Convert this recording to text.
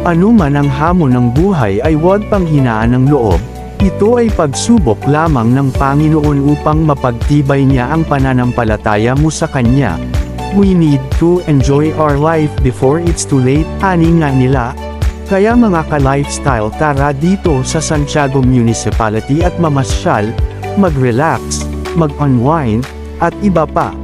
Ano man ang hamon ng buhay ay huwag panghinaan ng loob. Ito ay pagsubok lamang ng Panginoon upang mapagtibay niya ang pananampalataya mo sa Kanya. We need to enjoy our life before it's too late, ani nga nila. Kaya mga ka-lifestyle, tara dito sa Santiago Municipality at mamasyal, mag-relax, mag-unwind, at iba pa.